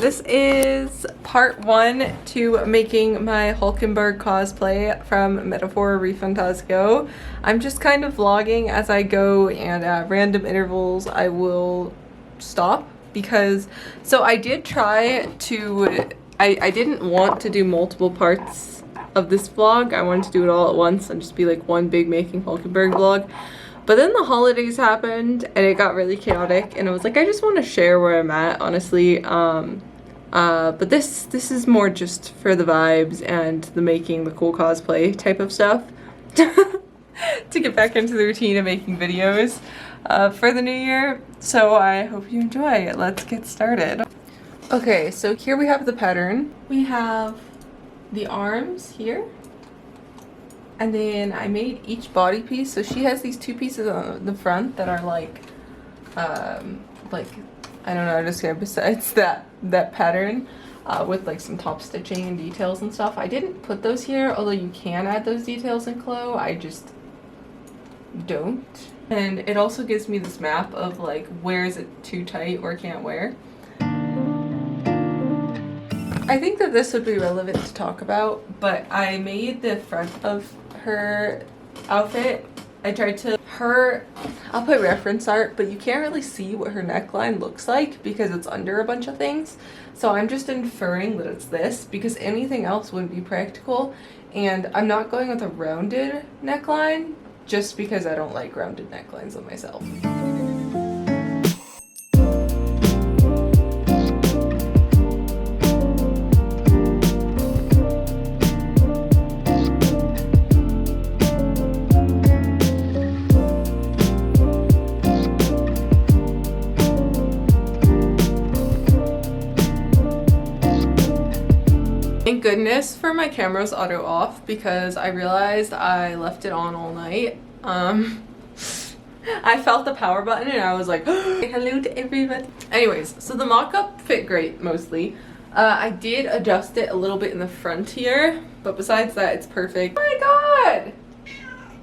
this is part 1 to making my Hulkenberg cosplay from Metaphor Fantazio. I'm just kind of vlogging as I go, and at random intervals I will stop because, so I did try to, I didn't want to do multiple parts of this vlog. I wanted to do it all at once and just be like one big making Hulkenberg vlog. But then the holidays happened and it got really chaotic, and I was like, I just want to share where I'm at, honestly. But this is more just for the vibes and the making the cool cosplay type of stuff. To get back into the routine of making videos for the new year. So I hope you enjoy. Let's get started. Okay, so here we have the pattern. We have the arms here. And then I made each body piece. So she has these 2 pieces on the front that are like I don't know how to describe besides that pattern with like some top stitching and details and stuff. I didn't put those here, although you can add those details in Clo. I just don't. And it also gives me this map of like where is it too tight or can't wear. I think that this would be relevant to talk about, but I made the front of her outfit. I tried to, I'll put reference art, but you can't really see what her neckline looks like because it's under a bunch of things. So I'm just inferring that it's this because anything else wouldn't be practical. And I'm not going with a rounded neckline just because I don't like rounded necklines on myself. Thank goodness for my camera's auto off because I realized I left it on all night. I felt the power button and I was like, hello to everyone. Anyways, so the mock-up fit great mostly. I did adjust it a little bit in the front here, but besides that, it's perfect. Oh my god!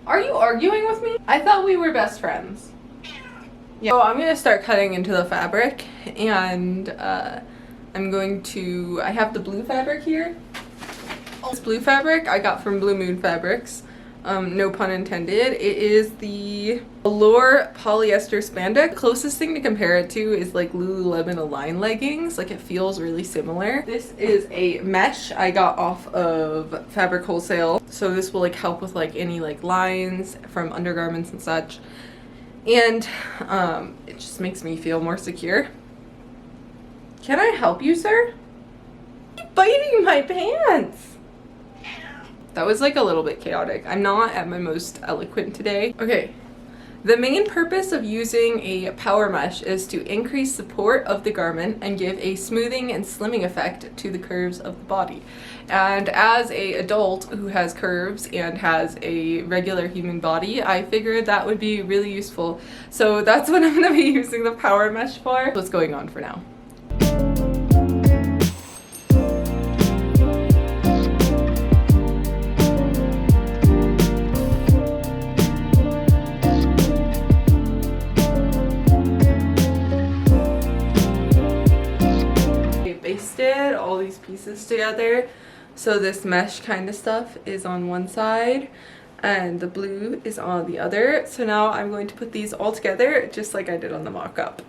Are you arguing with me? I thought we were best friends. Yeah. So I'm gonna start cutting into the fabric, and I'm going to, I have the blue fabric here. This blue fabric I got from Blue Moon Fabrics. No pun intended. It is the Allure polyester spandex. The closest thing to compare it to is like Lululemon Align leggings. Like it feels really similar. This is a mesh I got off of Fabric Wholesale. So this will like help with like any like lines from undergarments and such. And it just makes me feel more secure. Can I help you, sir? You're biting my pants! That was like a little bit chaotic. I'm not at my most eloquent today. Okay. The main purpose of using a power mesh is to increase support of the garment and give a smoothing and slimming effect to the curves of the body. And as an adult who has curves and has a regular human body, I figured that would be really useful. So that's what I'm going to be using the power mesh for. What's going on for now? Basted all these pieces together, so this mesh kind of stuff is on one side and the blue is on the other. So now I'm going to put these all together just like I did on the mock-up.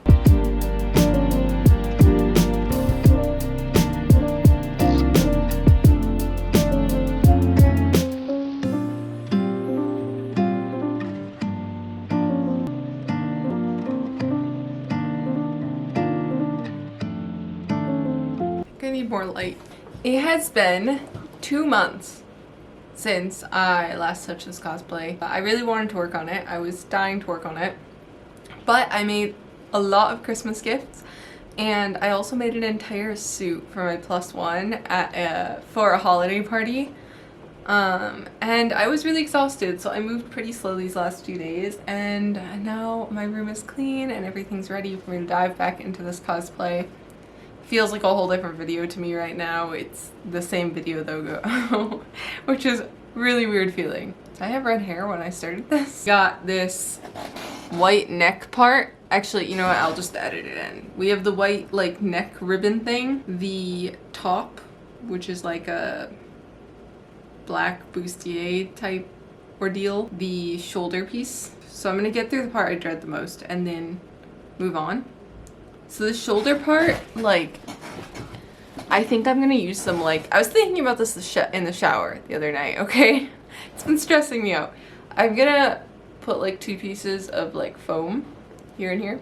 I need more light. It has been 2 months since I last touched this cosplay. I really wanted to work on it. I was dying to work on it. But I made a lot of Christmas gifts, and I also made an entire suit for my +1 at for a holiday party. And I was really exhausted, so I moved pretty slow these last few days, and now my room is clean and everything's ready for me to dive back into this cosplay. Feels like a whole different video to me right now. It's the same video though, which is really weird feeling. Did I have red hair when I started this? Got this white neck part Actually, you know what? I'll just edit it in. We have the white like neck ribbon thing, the top, which is like a black bustier type ordeal, the shoulder piece. So I'm gonna get through the part I dread the most and then move on. So the shoulder part, like, I think I'm gonna use some, like, I was thinking about this in the shower the other night, okay? It's been stressing me out. I'm gonna put like 2 pieces of like foam here and here,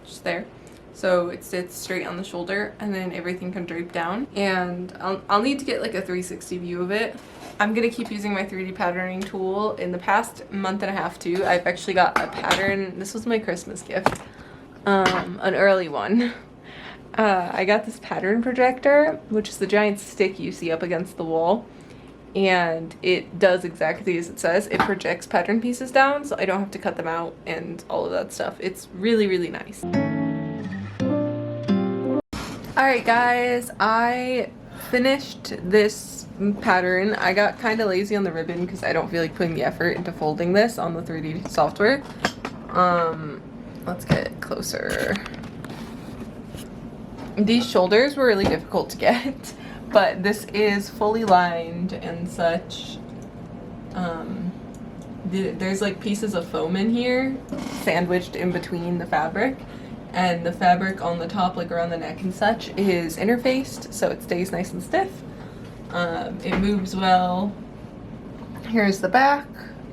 just there. So it sits straight on the shoulder and then everything can drape down. And I'll need to get like a 360 view of it. I'm gonna keep using my 3D patterning tool. In the past month and a half too, I've actually got a pattern. This was my Christmas gift, an early one. I got this pattern projector, which is the giant stick you see up against the wall. And it does exactly as it says. It projects pattern pieces down, so I don't have to cut them out and all of that stuff. It's really, really nice. Alright guys, I finished this pattern. I got kind of lazy on the ribbon because I don't feel like putting the effort into folding this on the 3D software. Let's get closer. These shoulders were really difficult to get, but this is fully lined and such. There's like pieces of foam in here sandwiched in between the fabric, and the fabric on the top, like around the neck and such, is interfaced so it stays nice and stiff. It moves well. Here's the back,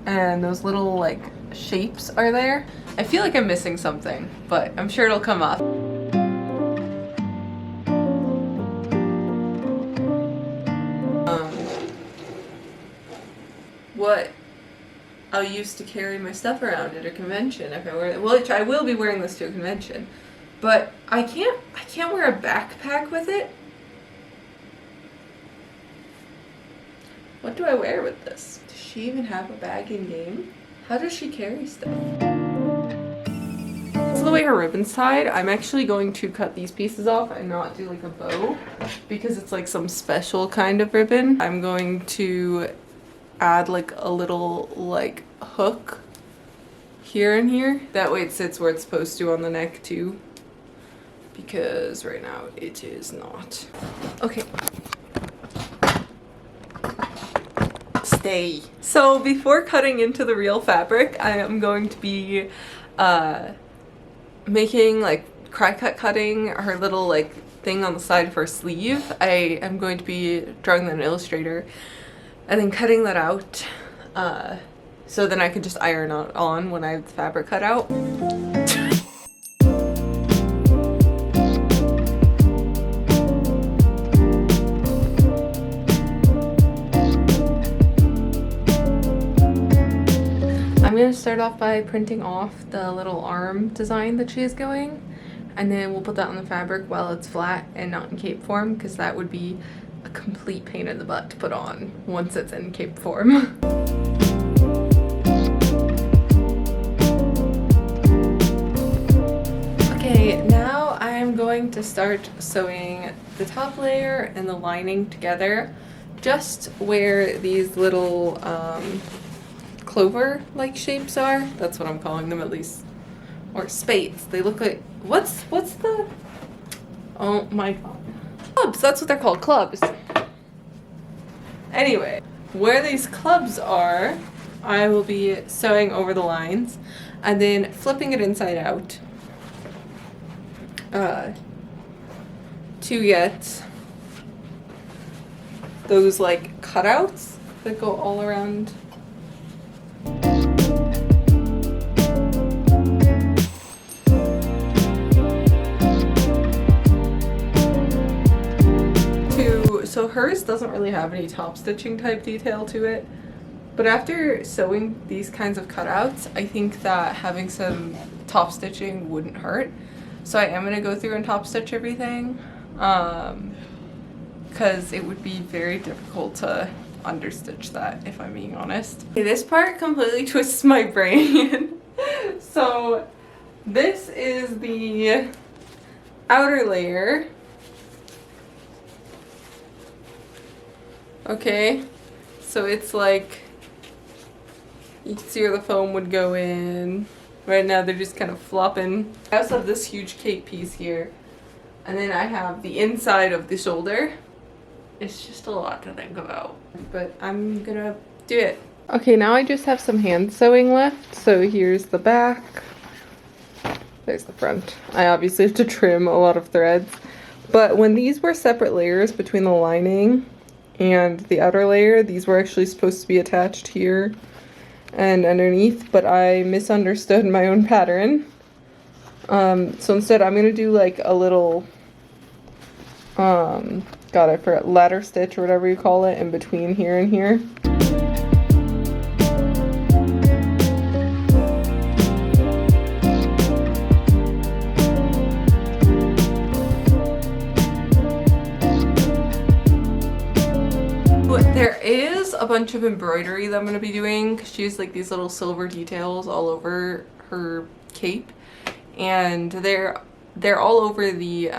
and those little like shapes are there. I feel like I'm missing something, but I'm sure it'll come up. What I'll use to carry my stuff around at a convention if I wear it. Well, I will be wearing this to a convention, but I can't wear a backpack with it. What do I wear with this? Does she even have a bag in game? How does she carry stuff? So the way her ribbon's tied, I'm actually going to cut these pieces off and not do like a bow because it's like some special kind of ribbon. I'm going to add like a little like hook here and here. That way it sits where it's supposed to on the neck too, because right now it is not. Okay. Stay. So before cutting into the real fabric, I am going to be making like cutting her little like thing on the side of her sleeve. I am going to be drawing that in Illustrator and then cutting that out so then I can just iron it on when I have the fabric cut out. I'm going to start off by printing off the little arm design that she is going, and then we'll put that on the fabric while it's flat and not in cape form, because that would be a complete pain in the butt to put on once it's in cape form. Okay, now I'm going to start sewing the top layer and the lining together, just where these little clover-like shapes are. That's what I'm calling them, at least. Or spades. They look like, what's the, oh my god. Clubs, that's what they're called, clubs. Anyway, where these clubs are, I will be sewing over the lines and then flipping it inside out to get those like cutouts that go all around. So hers doesn't really have any top stitching type detail to it, but after sewing these kinds of cutouts, I think that having some top stitching wouldn't hurt. So I am going to go through and top stitch everything, because it would be very difficult to understitch that, if I'm being honest. Okay, this part completely twists my brain. So this is the outer layer. Okay, so it's like, you can see where the foam would go in, Right now they're just kind of flopping. I also have this huge cape piece here. And then I have the inside of the shoulder. It's just a lot to think about. But I'm gonna do it. Okay, now I just have some hand sewing left. So here's the back. There's the front. I obviously have to trim a lot of threads. But when these were separate layers between the lining and the outer layer, these were actually supposed to be attached here and underneath, but I misunderstood my own pattern. So instead I'm gonna do like a little, God, I forgot, ladder stitch or whatever you call it in between here and here. There is a bunch of embroidery that I'm going to be doing because she has like these little silver details all over her cape, and they're all over the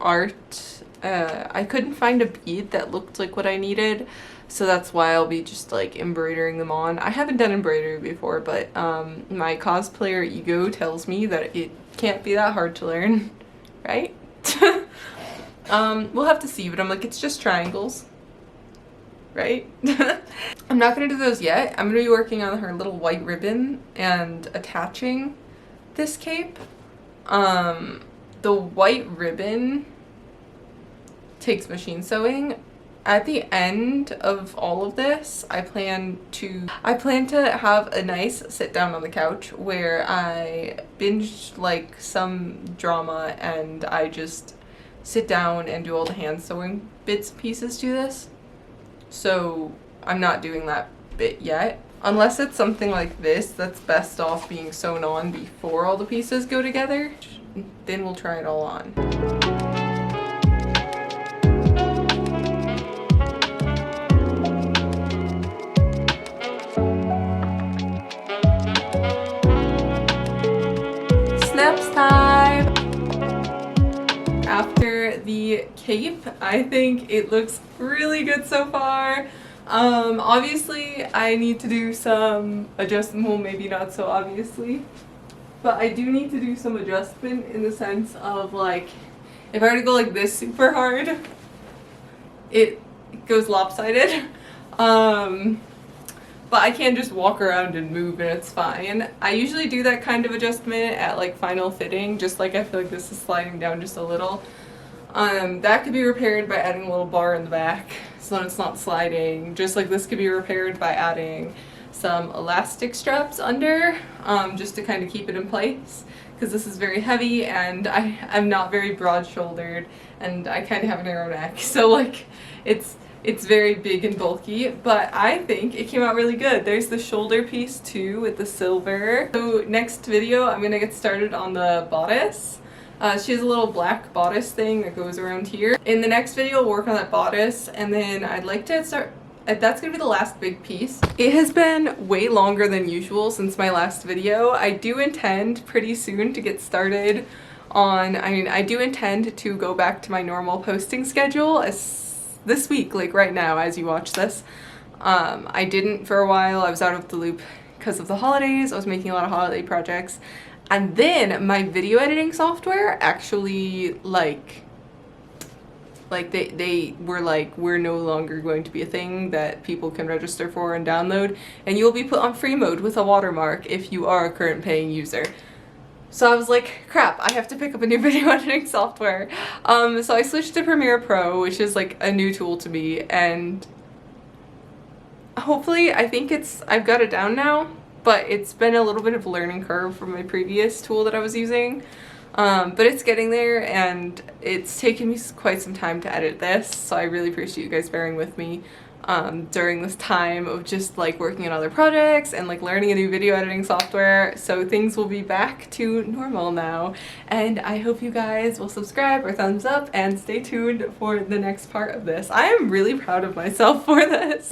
art. I couldn't find a bead that looked like what I needed, so that's why I'll be just like embroidering them on. I haven't done embroidery before, but my cosplayer ego tells me that it can't be that hard to learn, right? We'll have to see, but I'm like, it's just triangles, right? I'm not gonna do those yet. I'm gonna be working on her little white ribbon and attaching this cape. The white ribbon takes machine sewing. At the end of all of this, I plan to have a nice sit down on the couch where I binge like some drama and I just sit down and do all the hand sewing bits and pieces to this. So I'm not doing that bit yet. Unless it's something like this that's best off being sewn on before all the pieces go together, then we'll try it all on. Snaps time! After the cape, I think it looks really good so far. Obviously I need to do some adjustment, well maybe not so obviously, but I do need to do some adjustment in the sense of like, if I were to go like this super hard, it goes lopsided. But I can just walk around and move and it's fine. I usually do that kind of adjustment at like final fitting, just like I feel like this is sliding down just a little. That could be repaired by adding a little bar in the back so that it's not sliding. Just like this could be repaired by adding some elastic straps under, just to kind of keep it in place, because this is very heavy and I'm not very broad shouldered and I kind of have a narrow neck, so like it's very big and bulky, but I think it came out really good. There's the shoulder piece too with the silver. So next video I'm gonna get started on the bodice. She has a little black bodice thing that goes around here. In the next video we'll work on that bodice, and then I'd like to start, that's gonna be the last big piece. It has been way longer than usual since my last video. I do intend pretty soon to get started on, I do intend to go back to my normal posting schedule as this week, like right now as you watch this. I didn't for a while. I was out of the loop because of the holidays. I was making a lot of holiday projects. And then my video editing software actually like they were like, we're no longer going to be a thing that people can register for and download, and you'll be put on free mode with a watermark if you are a current paying user. So I was like, crap, I have to pick up a new video editing software. So I switched to Premiere Pro, which is like a new tool to me, and hopefully I think I've got it down now, but it's been a little bit of a learning curve from my previous tool that I was using. But it's getting there, and it's taken me quite some time to edit this, so I really appreciate you guys bearing with me during this time of just like working on other projects and like learning a new video editing software. So things will be back to normal now, and I hope you guys will subscribe or thumbs up and stay tuned for the next part of this. I am really proud of myself for this.